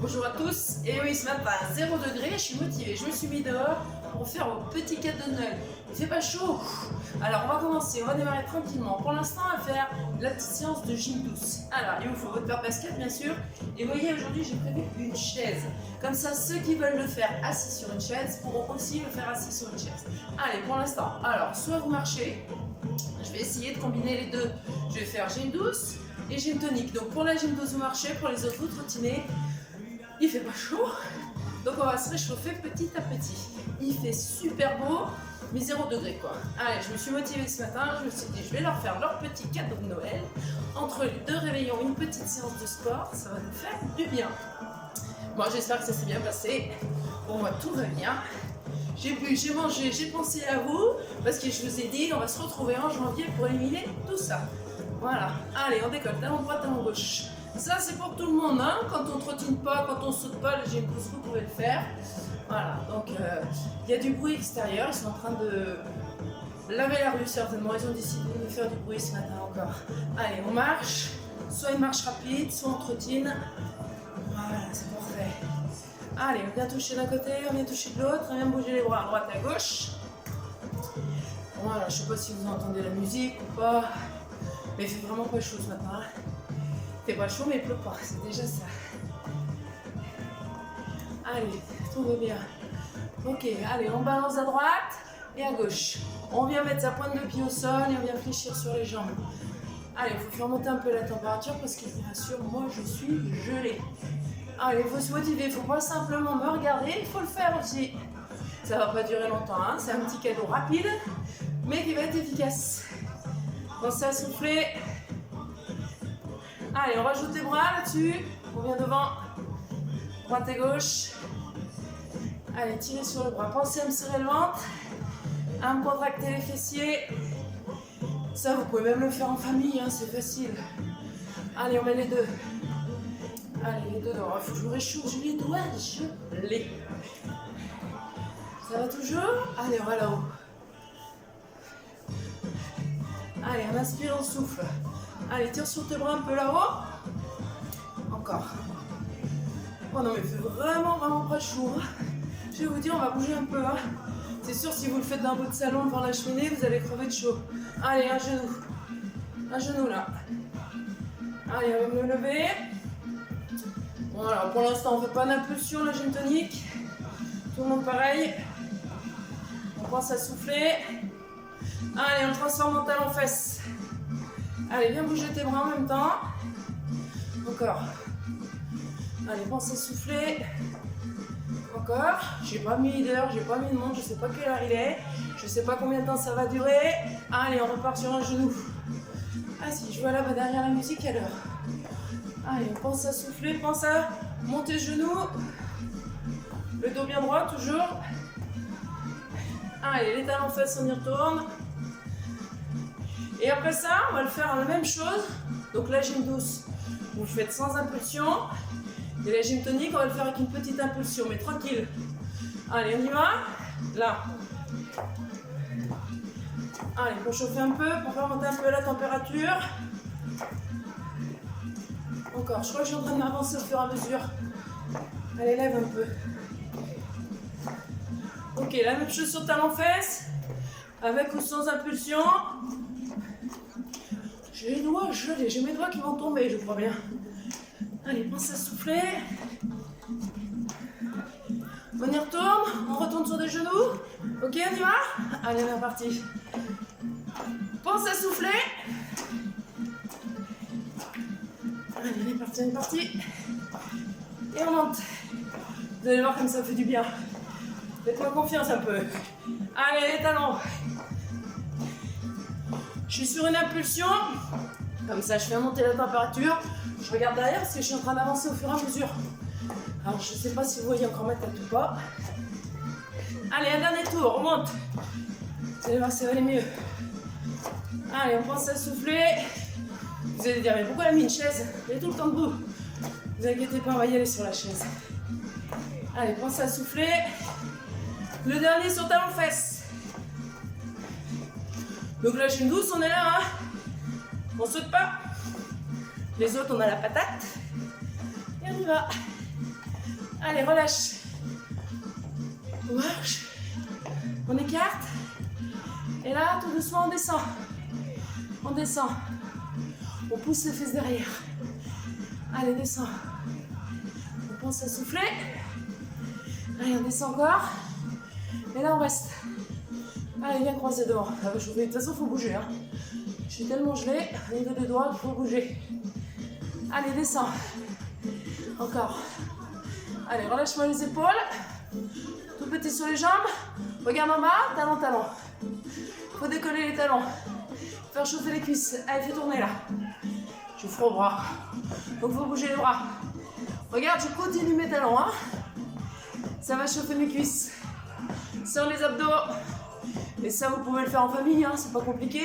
Bonjour à tous, et oui ce matin 0 degré, je suis motivée, je me suis mis dehors pour faire mon petit cadeau de Noël. Il fait pas chaud. Alors on va commencer, on va démarrer tranquillement. Pour l'instant on va faire la petite séance de gym douce. Alors il vous faut votre paire basket bien sûr. Et vous voyez aujourd'hui j'ai prévu une chaise. Comme ça ceux qui veulent le faire assis sur une chaise pourront aussi le faire assis sur une chaise. Allez pour l'instant, alors soit vous marchez, je vais essayer de combiner les deux. Je vais faire gym douce et gym tonique. Donc pour la gym douce vous marchez, pour les autres vous trottinez. Il fait pas chaud, donc on va se réchauffer petit à petit. Il fait super beau, mais 0 degré quoi. Allez, je me suis motivée ce matin, je me suis dit je vais leur faire leur petit cadeau de Noël. Entre les deux réveillons, une petite séance de sport, ça va nous faire du bien. Bon, j'espère que ça s'est bien passé. Pour moi, tout va bien. J'ai bu, j'ai mangé, j'ai pensé à vous, parce que je vous ai dit, on va se retrouver en janvier pour éliminer tout ça. Voilà, allez, on décolle, talon droit, talon gauche. Ça, c'est pour tout le monde, hein. Quand on ne trottine pas, quand on ne saute pas, le gym douce, vous pouvez le faire. Voilà, donc il y a du bruit extérieur, ils sont en train de laver la rue certainement, ils ont décidé de faire du bruit ce matin encore. Allez, on marche, soit une marche rapide, soit on trottine. Voilà, c'est parfait. Allez, on vient toucher d'un côté, on vient toucher de l'autre, on vient bouger les bras à droite et à gauche. Voilà, je ne sais pas si vous entendez la musique ou pas, mais il fait vraiment pas chaud ce matin. Il fait pas chaud mais il pleut pas, c'est déjà ça. Allez, tout va bien. Ok, allez, on balance à droite et à gauche. On vient mettre sa pointe de pied au sol et on vient fléchir sur les jambes. Allez, il faut faire monter un peu la température parce que je vous rassure, moi je suis gelée. Allez, il faut se motiver, il ne faut pas simplement me regarder, il faut le faire aussi. Ça ne va pas durer longtemps, hein. C'est un petit cadeau rapide, mais qui va être efficace. Pensez à souffler. Allez, on rajoute les bras là-dessus. On vient devant, droite et gauche. Allez, tirez sur le bras. Pensez à me serrer le ventre, à me contracter les fessiers. Ça, vous pouvez même le faire en famille, hein, c'est facile. Allez, on met les deux. Allez, les deux dehors. Il faut que je me réchauffe, j'ai les doigts gelés. Ça va toujours? Allez, on va là-haut. Allez, on inspire, on souffle. Allez, tire sur tes bras un peu là-haut. Encore. Oh non, mais il fait vraiment pas chaud. Je vais vous dire, on va bouger un peu. Hein. C'est sûr, si vous le faites dans votre salon devant la cheminée, vous allez crever de chaud. Allez, un genou. Un genou là. Allez, on va me lever. Voilà, pour l'instant, on ne fait pas d'impulsion, la gym tonique. Tout le monde pareil. On pense à souffler. Allez, on transforme en talon-fesse. Allez, viens bouger tes bras en même temps. Encore. Allez, pense à souffler. Encore. J'ai pas mis d'heure, j'ai pas mis de montre, je sais pas quelle heure il est. Je sais pas combien de temps ça va durer. Allez, on repart sur un genou. Ah si, je vois là-bas derrière la musique à l'heure. Allez, on pense à souffler, pense à monter le genou. Le dos bien droit, toujours. Allez, les talons fesses, on y retourne. Et après ça, on va le faire la même chose. Donc la gym douce, vous le faites sans impulsion. Et la gym tonique, on va le faire avec une petite impulsion, mais tranquille. Allez, on y va. Là. Allez, pour chauffer un peu, pour faire monter un peu la température. Encore, je crois que je suis en train d'avancer au fur et à mesure. Allez, lève un peu. Ok, la même chose sur talon-fesse. Avec ou sans impulsion. J'ai les doigts gelés, j'ai mes doigts qui vont tomber, je crois bien. Allez, pense à souffler. On y retourne, on retourne sur des genoux. Ok, on y va? Allez, on est reparti. Pense à souffler. Allez, on est parti, on est parti. Et on monte. Vous allez voir comme ça fait du bien. Faites-moi confiance un peu. Allez, les talons. Je suis sur une impulsion, comme ça je fais monter la température, je regarde derrière parce que je suis en train d'avancer au fur et à mesure. Alors je ne sais pas si vous voyez encore ma tête ou pas. Allez, un dernier tour, on monte. Vous allez voir, ça va aller mieux. Allez, on pense à souffler. Vous allez dire, mais pourquoi elle a mis une chaise? Elle est tout le temps debout. Ne vous inquiétez pas, on va y aller sur la chaise. Allez, pensez à souffler. Le dernier sur talon-fesse. Donc la gym douce, on est là, hein. On saute pas. Les autres, on a la patate. Et on y va. Allez, relâche. On marche. On écarte. Et là, tout doucement, on descend. On descend. On pousse les fesses derrière. Allez, descend. On pense à souffler. Allez, on descend encore. Et là, on reste. Allez, viens croiser devant. Ça va chauffer. De toute façon, il faut bouger. Hein. Je suis tellement gelée. Au niveau des doigts, il faut bouger. Allez, descends. Encore. Allez, relâche-moi les épaules. Tout petit sur les jambes. Regarde en bas. Talon, talon. Faut décoller les talons. Faire chauffer les cuisses. Allez, fais tourner là. J'ai froid au bras. Donc, il faut bouger les bras. Regarde, je continue mes talons. Hein. Ça va chauffer mes cuisses. Sur les abdos. Et ça, vous pouvez le faire en famille. Hein. C'est pas compliqué.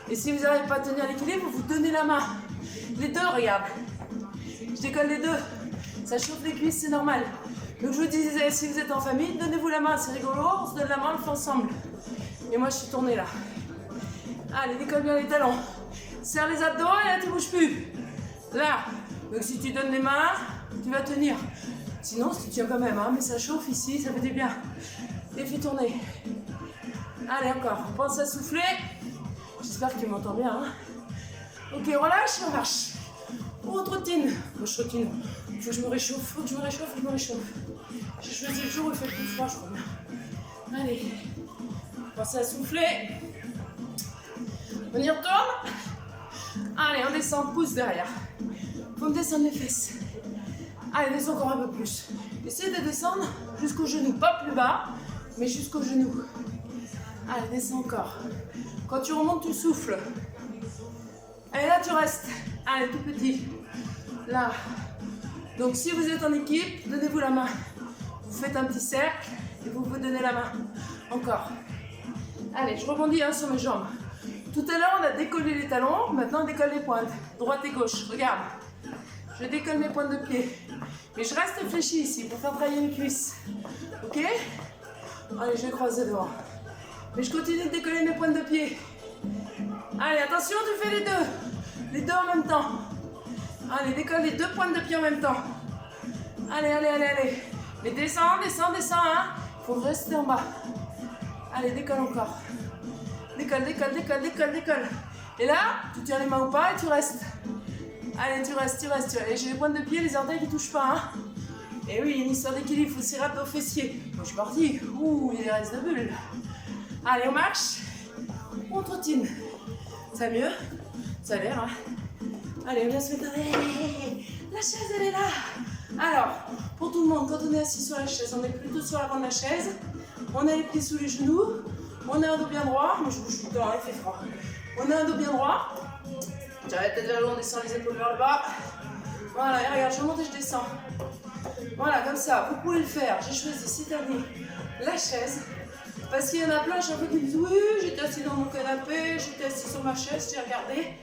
Et si vous n'arrivez pas à tenir l'équilibre, vous donnez la main. Les deux, regarde. Je décolle les deux. Ça chauffe les cuisses, c'est normal. Donc je vous disais, si vous êtes en famille, donnez-vous la main, c'est rigolo. On se donne la main, on le fait ensemble. Et moi, je suis tournée là. Allez, décolle bien les talons. Serre les abdos et là, tu bouges plus. Là. Donc si tu donnes les mains, tu vas tenir. Sinon, tu tiens quand même, hein, mais ça chauffe ici, ça fait du bien. Et fais tourner. Allez, encore. On pense à souffler. J'espère que tu m'entends bien. Hein. Ok, relâche et on marche. On trottine. Moi, je trottine. Faut que je me réchauffe, faut que je me réchauffe, faut que je me réchauffe. J'ai choisi le jour où il fait plus froid, je crois bien. Allez. Pensez à souffler. On y retourne. Allez, on descend, pouce derrière. Faut me descendre les fesses. Allez, descends encore un peu plus. Essayez de descendre jusqu'au genou. Pas plus bas, mais jusqu'au genou. Allez, descends encore. Quand tu remontes, tu souffles. Et là, tu restes. Allez, tout petit. Là. Donc, si vous êtes en équipe, donnez-vous la main. Vous faites un petit cercle et vous vous donnez la main. Encore. Allez, je rebondis hein, sur mes jambes. Tout à l'heure, on a décollé les talons. Maintenant, on décolle les pointes. Droite et gauche. Regarde. Je décolle mes pointes de pied. Mais je reste fléchie ici pour faire travailler les cuisses. Ok? Allez, je vais croiser devant. Mais je continue de décoller mes pointes de pied. Allez, attention, tu fais les deux. Les deux en même temps. Allez, décolle les deux pointes de pied en même temps. Allez, allez, allez, allez. Mais descends, descends, descends. Hein. Faut rester en bas. Allez, décolle encore. Décolle, décolle, décolle, décolle, décolle. Et là, tu tiens les mains ou pas et tu restes. Allez, tu restes, tu restes, tu restes. Et j'ai les pointes de pied, les orteils qui touchent pas. Hein. Et oui, il y a une histoire d'équilibre. Il faut serrer aux fessiers. Moi, je suis partie. Ouh, il y a des restes de bulles. Allez, on marche. On trottine. Ça va mieux? Ça a l'air, hein? Allez, on vient se mettre. La chaise, elle est là. Alors, pour tout le monde, quand on est assis sur la chaise, on est plutôt sur l'avant de la chaise. On a les pieds sous les genoux. On a un dos bien droit. Moi, je bouge tout le temps, il fait froid. On a un dos bien droit. Tire la tête vers le haut, on descend les épaules vers le bas. Voilà, et regarde, je monte et je descends. Voilà, comme ça, vous pouvez le faire. J'ai choisi cette année la chaise. Parce qu'il y en a plein, chaque fois qui me disent oui, j'étais assis dans mon canapé, j'étais assis sur ma chaise, j'ai regardé.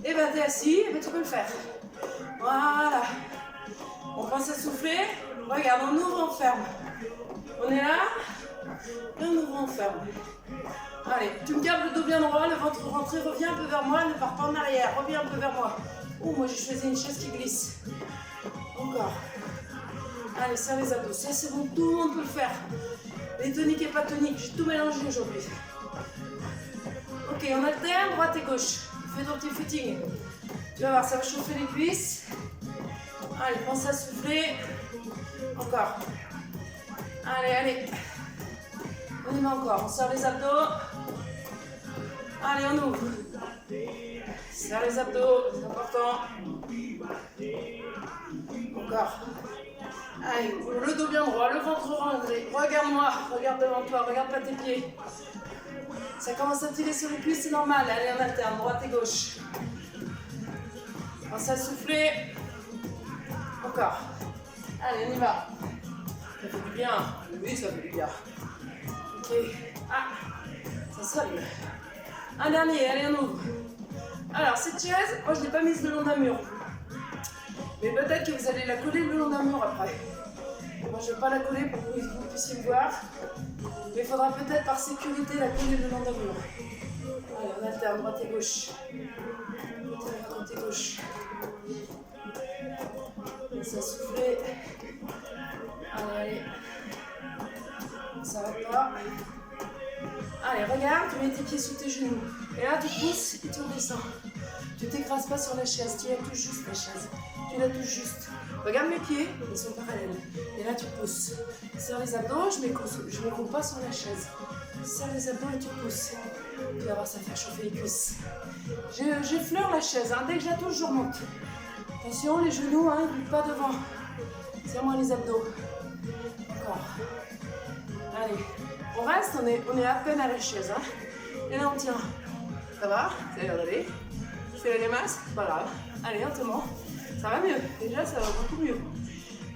Et ben t'es assis, et ben tu peux le faire. Voilà. On pense à souffler. Regarde, on ouvre, on ferme. On est là. Et on ouvre, on ferme. Allez, tu me gardes le dos bien droit, le ventre rentré, reviens un peu vers moi, ne pars pas en arrière, reviens un peu vers moi. Oh, moi j'ai choisi une chaise qui glisse. Encore. Allez, serre les abdos. Ça c'est bon, tout le monde peut le faire. Les toniques et pas toniques, j'ai tout mélangé aujourd'hui. Ok, on alterne, droite et gauche. Fais ton petit footing. Tu vas voir, ça va chauffer les cuisses. Allez, pense à souffler. Encore. Allez, allez. On y va encore, on serre les abdos. Allez, on ouvre. Serre les abdos, c'est important. Encore. Allez, le dos bien droit, le ventre rentré. Regarde-moi, regarde devant toi, regarde pas tes pieds. Ça commence à tirer sur les cuisses, c'est normal. Allez, on alterne, droite et gauche. Pense à souffler. Encore. Allez, on y va. Ça fait du bien. Oui, ça fait du bien. Ok. Ah, ça sonne. Un dernier, allez, on ouvre. Alors, cette chaise, moi je ne l'ai pas mise le long d'un mur. Mais peut-être que vous allez la coller le long d'un mur après. Moi, je ne vais pas la coller pour que vous puissiez me voir. Mais il faudra peut-être par sécurité la coller le long d'un mur. Allez, on alterne droite et gauche. Droite et gauche. Ça souffler. Allez, regarde, tu mets tes pieds sous tes genoux. Et là, tu pousses et tu redescends. Tu t'écrases pas sur la chaise, tu la touches juste la chaise. Tu la touches juste. Regarde mes pieds, ils sont parallèles. Et là, tu pousses. Serre les abdos, je ne compte pas sur la chaise. Serre les abdos et tu pousses. Tu vas voir, ça fait chauffer les cuisses. J'effleure la chaise, hein. Dès que je la touche, je remonte. Attention, les genoux, hein, ils ne pas devant. Serre-moi les abdos. Encore. Allez, on reste, on est à peine à la chaise. Hein. Et là, on tient. Ça va? Ça a l'air d'aller. Tu fais les masques? C'est pas grave. Allez, lentement. Ça va mieux. Déjà, ça va beaucoup mieux.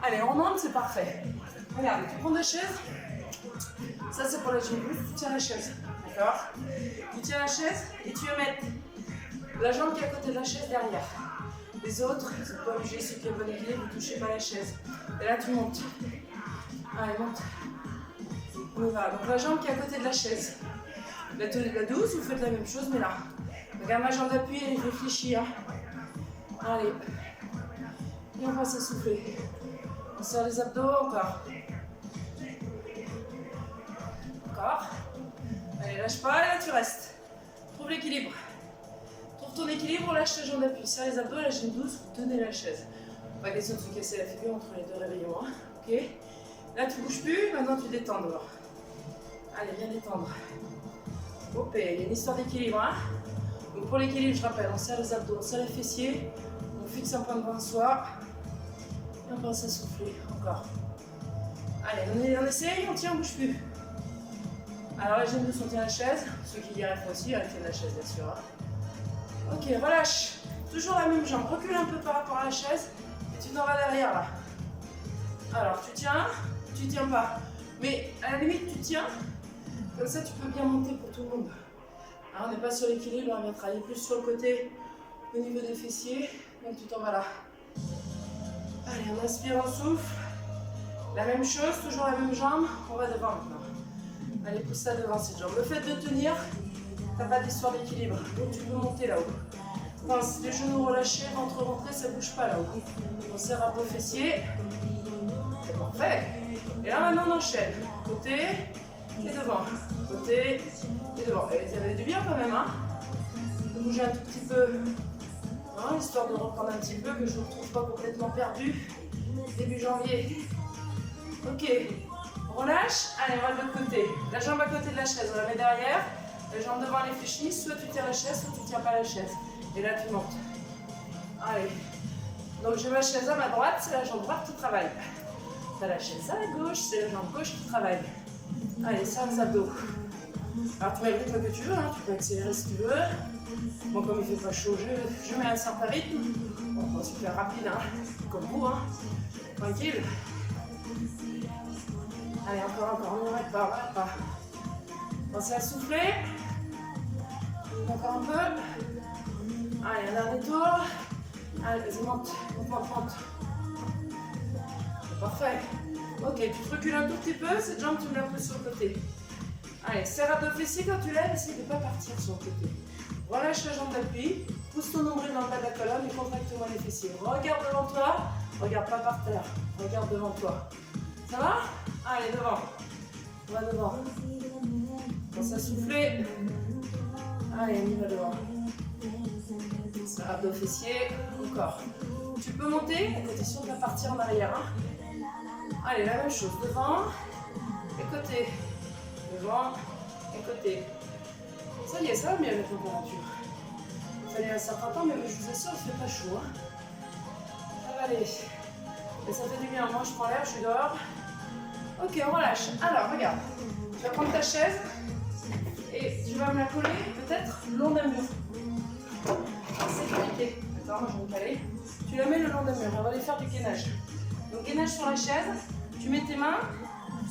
Allez, on monte, c'est parfait. Regarde, tu prends ta chaise. Ça, c'est pour la gymnase. Tu tiens la chaise. D'accord? Tu tiens la chaise et tu vas mettre la jambe qui est à côté de la chaise derrière. Les autres, vous n'êtes pas obligés, ceux qui ont bon équilibre, vous ne touchez pas la chaise. Et là, tu montes. Allez, monte. On y va. Donc, la jambe qui est à côté de la chaise. La 12, vous faites la même chose, mais là. Regarde ma jambe d'appui, elle réfléchit. Hein. Allez. Et on va s'essouffler. On serre les abdos, encore. Encore. Allez, lâche pas, et là tu restes. Trouve l'équilibre. Trouve ton équilibre, lâche ta jambe d'appui. Serre les abdos, lâche une douce, vous tenez la chaise. Pas question de se casser la figure entre les deux réveillons. Hein. Ok. Là tu bouges plus, maintenant tu détends dehors. Allez, viens détendre. Hop, il y a une histoire d'équilibre. Hein. Donc pour l'équilibre, je rappelle, on serre les abdos, on serre les fessiers, on fixe un point devant soi. Et on va s'essouffler. Encore. Allez, on essaye, on tient, on bouge plus. Alors, les genoux sont à la chaise. Ceux qui y arrivent aussi, arrêtez la chaise, bien sûr. Hein. Ok, relâche. Toujours la même jambe. Recule un peu par rapport à la chaise. Et tu t'en vas derrière, là. Alors, tu tiens pas. Mais à la limite, tu tiens. Comme ça, tu peux bien monter pour tout le monde. Alors, on n'est pas sur l'équilibre, on vient travailler plus sur le côté, au niveau des fessiers. Donc, tu t'en vas là. Allez, on inspire, on souffle. La même chose, toujours la même jambe. On va devant maintenant. Allez, pousse ça devant cette jambe. Le fait de tenir, t'as pas d'histoire d'équilibre. Donc tu peux monter là-haut. Pense, les genoux relâchés, ventre rentré, ça bouge pas là-haut. On serre un peu fessier. C'est parfait. Et là maintenant on enchaîne. Côté et devant. Côté et devant. Et vous avez du bien quand même, hein. Vous bougez un tout petit peu. Hein, histoire de reprendre un petit peu, que je ne me retrouve pas complètement perdu. Début janvier. Ok. On relâche, allez, on va de l'autre côté. La jambe à côté de la chaise, on la met derrière. La jambe devant les fléchis, soit tu tiens la chaise, soit tu ne tiens pas la chaise. Et là, tu montes. Allez. Donc, j'ai ma chaise à ma droite, c'est la jambe droite qui travaille. Tu as la chaise à la gauche, c'est la jambe gauche qui travaille. Allez, serre les abdos. Alors, tu mets le rythme que tu veux, hein. Tu peux accélérer si tu veux. Bon, comme il ne fait pas chaud, je mets un certain rythme. Bon, super rapide, hein. Comme vous, hein. Tranquille. Allez, encore, on n'arrête pas, on n'arrête pas. Pensez à souffler. Encore un peu. Allez, un dernier tour. Allez, vas-y, monte. C'est parfait. Ok, tu te recules un tout petit peu, cette jambe, tu me la poses sur le côté. Allez, serre abdos fessiers quand tu lèves, essaye de ne pas partir sur le côté. Relâche la jambe d'appui, pousse ton nombril dans le bas de la colonne et contracte-moi les fessiers. Regarde devant toi, regarde pas par terre, regarde devant toi. Ça va? Allez, devant. On va devant. Pense à souffler. Allez, on y va devant. Abdos fessiers, encore. Tu peux monter, à condition de la partir en arrière. Hein. Allez, la même chose. Devant et côté. Devant et côté. Ça y est, ça va mieux la température. Il fallait un certain temps, mais je vous assure, il ne fait pas chaud. Hein. Ça va aller. Et ça fait du bien. Moi, je prends l'air, je suis dehors. Ok, on relâche. Alors, regarde. Tu vas prendre ta chaise et tu vas me la coller peut-être le long d'un mur. C'est compliqué. Attends, moi je vais me caler. Tu la mets le long d'un mur. On va aller faire du gainage. Donc, gainage sur la chaise. Tu mets tes mains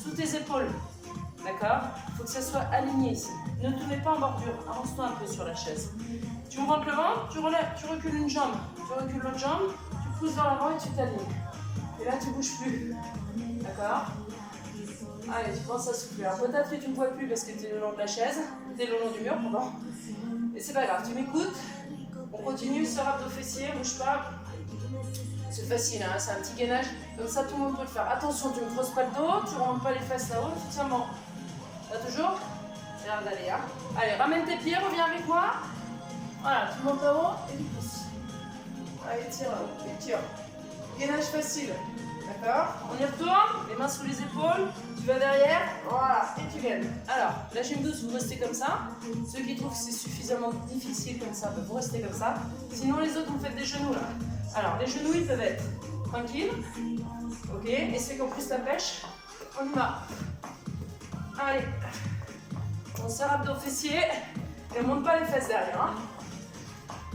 sous tes épaules. D'accord? Il faut que ça soit aligné ici. Ne te mets pas en bordure. Avance-toi un peu sur la chaise. Tu montes le ventre, tu recules une jambe. Tu recules l'autre jambe. Tu pousses vers l'avant et tu t'alignes. Et là, tu ne bouges plus. D'accord? Allez, tu penses à souffler. Alors peut-être que tu ne vois plus parce que tu es le long de la chaise, tu es le long du mur, pardon. Et c'est pas grave, tu m'écoutes. On continue, serre abdos fessiers, bouge pas. C'est facile, hein, c'est un petit gainage. Comme ça, tout le monde peut le faire. Attention, tu ne creuses pas le dos, tu ne remontes pas les fesses là-haut, tu tiens bon. Là toujours? ça a l'air d'aller. Hein. Allez, ramène tes pieds, reviens avec moi. Voilà, tu montes en haut et tu pousses. Allez, tire là-haut, et tire. Gainage facile. D'accord? On y retourne, les mains sous les épaules, tu vas derrière, voilà, et tu gagnes. Alors, la gym douce, vous restez comme ça. Ceux qui trouvent que c'est suffisamment difficile comme ça, vous restez comme ça. Sinon, les autres, vous faites des genoux là. Alors, les genoux, ils peuvent être tranquilles. Ok, et ceux qui ont plus la pêche, on y va. Allez, on serre abdos fessiers et on monte pas les fesses derrière. Hein.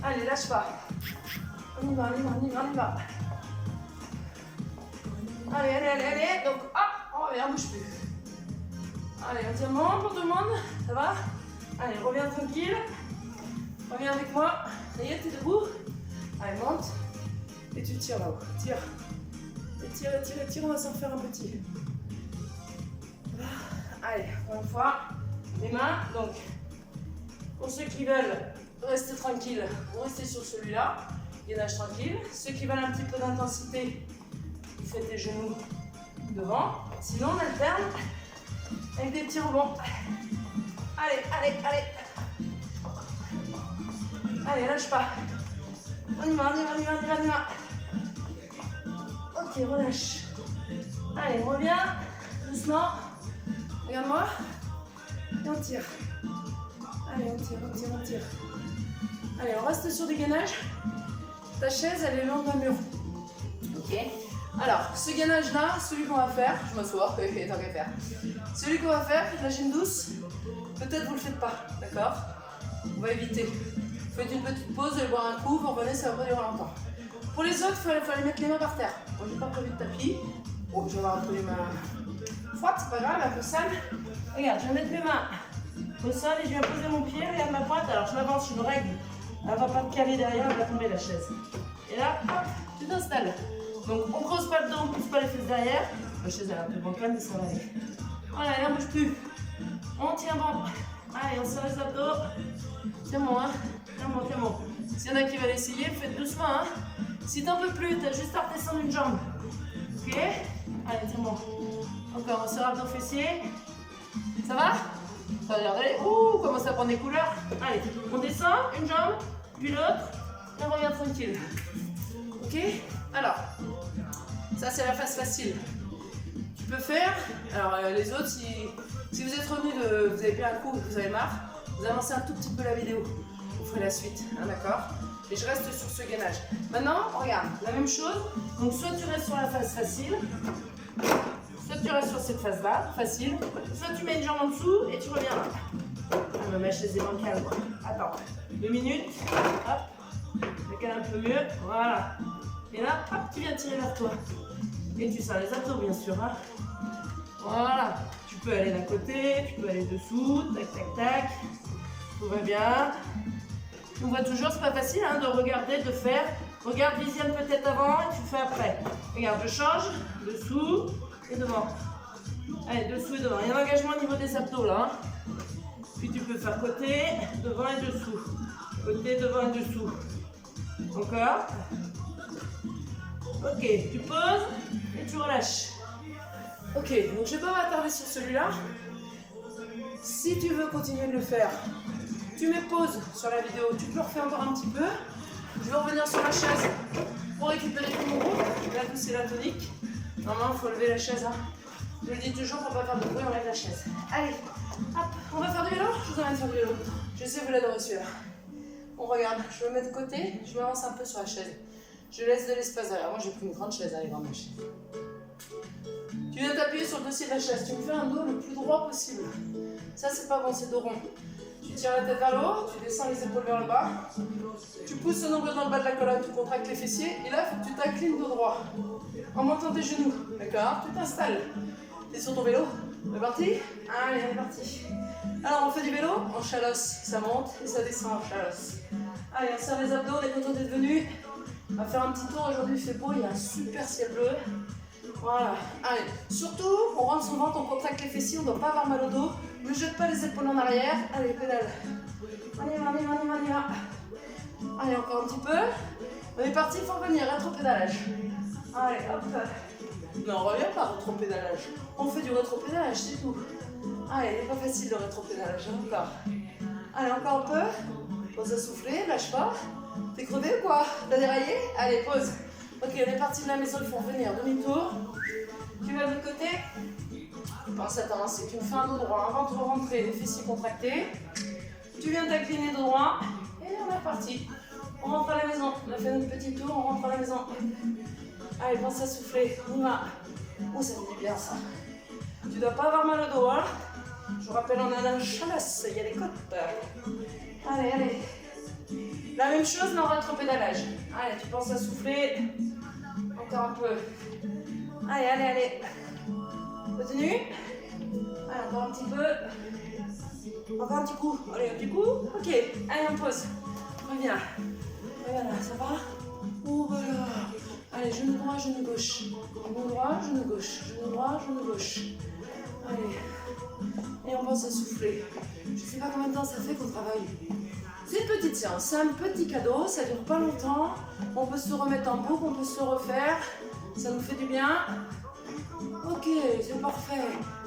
Allez, lâche pas. On y va, on y va, on y va, on y va. Allez, allez, allez, allez. Donc, hop, on revient, on bouge plus. Allez, on tient bon pour tout le monde. Ça va? Allez, reviens tranquille. Reviens avec moi. Ça y est, t'es debout? Allez, monte. Et tu tires là-haut. Tire. Et tire, et tire, et tire. On va s'en faire un petit. Allez, encore une fois. Les mains. Donc, pour ceux qui veulent rester tranquille, vous restez sur celui-là. Gainage tranquille. Ceux qui veulent un petit peu d'intensité, vous faites les genoux devant. Sinon, on alterne avec des petits rebonds. Allez, allez, allez. Allez, lâche pas. On y va, on y va, on y va, on y va, on y va. Ok, relâche. Allez, reviens. Doucement. Regarde-moi. Et on tire. Allez, on tire, on tire, on tire. Allez, on reste sur des gainages. Ta chaise, elle est longue d'un mur. Ok. Alors, ce gainage-là, celui qu'on va faire, je m'assois, tant qu'à faire. Celui qu'on va faire, la gym douce, peut-être vous le faites pas, d'accord? On va éviter. Faites une petite pause, allez boire un coup, vous revenez, ça va pas durer longtemps. Pour les autres, il faut aller mettre les mains par terre. Moi, j'ai pas prévu de tapis. Oh, je vais avoir un peu les mains froides, c'est pas grave, un peu sale. Regarde, je vais mettre mes mains au sol et je viens poser mon pied, regarde ma pointe. Alors, je m'avance, je me règle. Elle va pas te caler derrière, elle va tomber la chaise. Et là, hop, tu t'installes. Donc, on creuse pas le dos, on pousse pas les fesses derrière. La chaise, elle est un peu bancale, mais ça va aller. Voilà, elle ne bouge plus. On tient bon. Allez, on serre les abdos. Tiens bon, hein. Tiens bon, tiens bon. S'il y en a qui veulent essayer, faites doucement, hein. Si t'en peux plus, t'as juste à redescendre une jambe. Ok? Allez, tiens bon. Encore, on serre abdos fessiers. Ça va? Ça a l'air d'aller. Ouh, commence à prendre des couleurs. Allez, on descend, une jambe, puis l'autre, et on revient tranquille. Ok? Alors, ça c'est la phase facile. Tu peux faire, alors les autres, si vous êtes revenu vous avez pris un coup et que vous avez marre, vous avancez un tout petit peu la vidéo. Vous ferez la suite, hein, d'accord? Et je reste sur ce gainage. Maintenant, regarde, la même chose. Donc soit tu restes sur la phase facile, soit tu restes sur cette phase-là, facile, soit tu mets une jambe en dessous et tu reviens là. Ah, ma chaise est bancale. Attends, 2 minutes, hop, je cale un peu mieux, voilà. Et là, hop, tu viens tirer vers toi. Et tu serres les abdos, bien sûr. Hein. Voilà. Tu peux aller d'un côté, tu peux aller dessous, tac, tac, tac. Tout va bien. On voit toujours, c'est pas facile hein, de regarder, de faire. Regarde, visionne peut-être avant et tu fais après. Regarde, je change, dessous et devant. Allez, dessous et devant. Il y a un engagement au niveau des abdos là. Hein. Puis tu peux faire côté, devant et dessous. Côté, devant et dessous. Encore. Ok, tu poses et tu relâches. Ok, donc je ne vais pas m'attarder sur celui-là. Si tu veux continuer de le faire, tu mets pause sur la vidéo, tu peux refaire encore un petit peu. Je vais revenir sur la chaise pour récupérer tout mon groupe. Là, tout c'est la tonique. Normalement, il faut lever la chaise. Hein. Je le dis toujours, pour ne pas faire de bruit, on lève la chaise. Allez, hop, on va faire du vélo. Je vous emmène faire du vélo. Je sais que vous l'adorez celui-là. On regarde, je me mets de côté, je m'avance un peu sur la chaise. Je laisse de l'espace derrière. Moi, j'ai pris une grande chaise, allez, grande chaise. Tu viens t'appuyer sur le dossier de la chaise. Tu me fais un dos le plus droit possible. Ça, c'est pas bon, c'est dos rond. Tu tires la tête vers le haut, tu descends les épaules vers le bas. Tu pousses le nombril dans le bas de la colonne, tu contractes les fessiers. Et là, il faut que tu t'inclines dos droit. En montant tes genoux. D'accord? Tu t'installes. Tu es sur ton vélo. On est parti? Allez, on est parti. Alors, on fait du vélo en chalosse. Ça monte et ça descend en chalosse. Allez, on serre les abdos, on est content d'être venu. On va faire un petit tour, aujourd'hui il fait beau, il y a un super ciel bleu. Voilà, allez, surtout, on rentre son ventre, on contracte les fessiers, on ne doit pas avoir mal au dos. Ne jette pas les épaules en arrière, allez, pédale. On y va, on y va, on y va, on y va. Allez, encore un petit peu. On est parti, il faut revenir, rétro-pédalage. Allez, hop. Non, on revient pas, rétro-pédalage. On fait du rétro-pédalage, c'est tout. Allez, il n'est pas facile de rétropédalage, encore. Allez, encore un peu. Pose à souffler, lâche pas. T'es crevé ou quoi? T'as déraillé? Allez, pause. Ok, on est parti de la maison, il faut revenir. Demi-tour. Tu vas de l'autre côté. Pense à t'avancer. Tu me fais un dos droit. Avant de rentrer, les fessiers contractés. Tu viens t'incliner dos droit. Et on est parti. On rentre à la maison. On a fait notre petit tour, on rentre à la maison. Allez, pense à souffler. On y va. Oh, ça fait du bien ça. Tu dois pas avoir mal au dos, hein. Je vous rappelle, on a la chalasse, il y a les côtes. Allez, allez. La même chose, mais en rétropédalage. Allez, tu penses à souffler. Encore un peu. Allez, allez, allez. Retenu. Allez, encore un petit peu. Encore un petit coup. Allez, un petit coup. Ok. Allez, on pause. Reviens. Voilà, ça va? Oh, voilà. Allez, genou droit, genou gauche. Genou droit, genou gauche. Genou droit, genou gauche. Allez. Et on pense à souffler. Je ne sais pas combien de temps ça fait qu'on travaille. C'est une petite séance, c'est un petit cadeau, ça dure pas longtemps. On peut se remettre en boucle, on peut se refaire. Ça nous fait du bien. Ok, c'est parfait.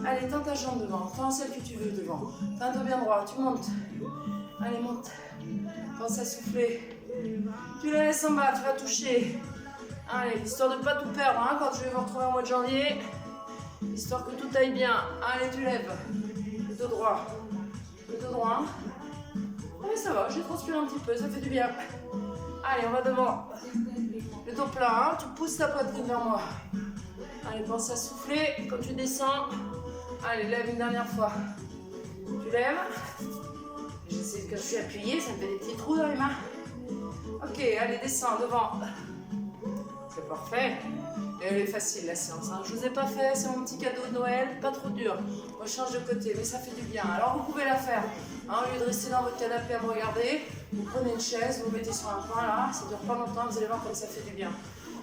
Allez, tends ta jambe devant, tends celle que tu veux devant. Tends toi bien droit, tu montes. Allez, monte. Pense à souffler. Tu la laisses en bas, tu vas toucher. Allez, histoire de ne pas tout perdre, hein, quand je vais vous retrouver au mois de janvier. Histoire que tout aille bien. Allez, tu lèves. Le dos droit. Le dos droit. Allez, ça va, j'ai transpiré un petit peu, ça fait du bien. Allez, on va devant. Le dos plat, hein, tu pousses ta poitrine vers moi. Allez, pense à souffler. Quand tu descends, allez, lève une dernière fois. Tu lèves. J'essaie, quand je suis appuyée, ça me fait des petits trous dans les mains. Ok, allez, descends devant. C'est parfait. Et elle est facile la séance, hein. Je ne vous ai pas fait, c'est mon petit cadeau de Noël, pas trop dur. On change de côté, mais ça fait du bien. Alors vous pouvez la faire. Hein, au lieu de rester dans votre canapé à me regarder, vous prenez une chaise, vous mettez sur un coin là, ça dure pas longtemps, vous allez voir comme ça fait du bien.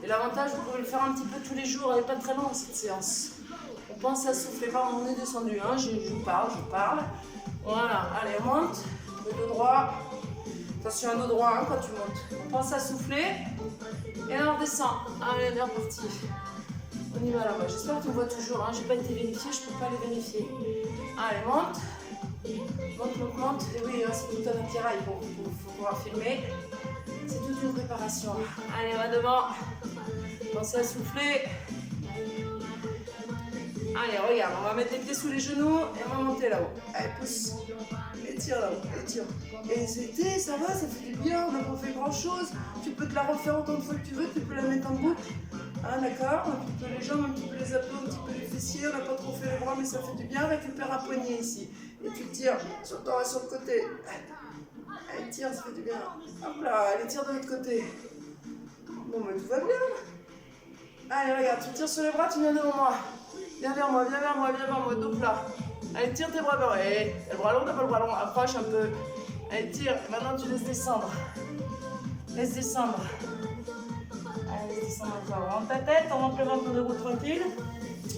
Et l'avantage, vous pouvez le faire un petit peu tous les jours, elle n'est pas très longue cette séance. On pense à souffler, pardon, on est descendu, hein. Je parle. Voilà, allez, on monte, le dos droit. Attention, un dos droit hein, quand tu montes. On pense à souffler. Et là on redescend. Allez, on est reparti. On y va là-bas. J'espère que tu me vois toujours. Hein. Je n'ai pas été vérifiée, je ne peux pas les vérifier. Allez, monte. Monte. Et oui, hein, c'est tout un attirail pour pouvoir filmer. C'est toute une préparation. Allez, on va devant. Pensez à souffler. Allez, regarde, on va mettre les pieds sous les genoux et on va monter là-haut. Allez, pousse. Étire là-haut, étire. Et c'était, ça va, ça fait du bien, on n'a pas fait grand-chose. Tu peux te la refaire autant de fois que tu veux, tu peux la mettre en boucle. Hein, d'accord? Un petit peu les jambes, un petit peu les abdos, un petit peu les fessiers. On n'a pas trop fait les bras, mais ça fait du bien. Récupère un poignet ici. Et tu tires sur le et sur le côté. Allez, tire, ça fait du bien. Hop là, allez, tire de l'autre côté. Bon, mais tout va bien. Allez, regarde, tu tires sur les bras, tu viens devant moi. Viens vers moi, dos plat. Allez, tire tes bras vers moi. Allez, le bras long, t'as pas le bras long, approche un peu. Allez, tire. Maintenant, tu laisses descendre. Laisse descendre. Allez, laisse descendre encore. On rentre ta tête, on rentre le ventre de roue tranquille.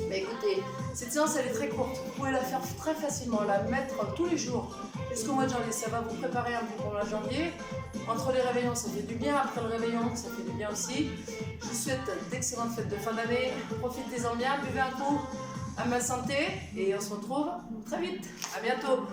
Mais écoutez, cette séance, elle est très courte. Vous pouvez la faire très facilement, la mettre tous les jours. Jusqu'au mois de janvier, ça va vous préparer un peu pour le mois de janvier. Entre les réveillons, ça fait du bien. Après le réveillon, ça fait du bien aussi. Je vous souhaite d'excellentes fêtes de fin d'année. Profitez-en bien, buvez un coup à ma santé et on se retrouve très vite. À bientôt.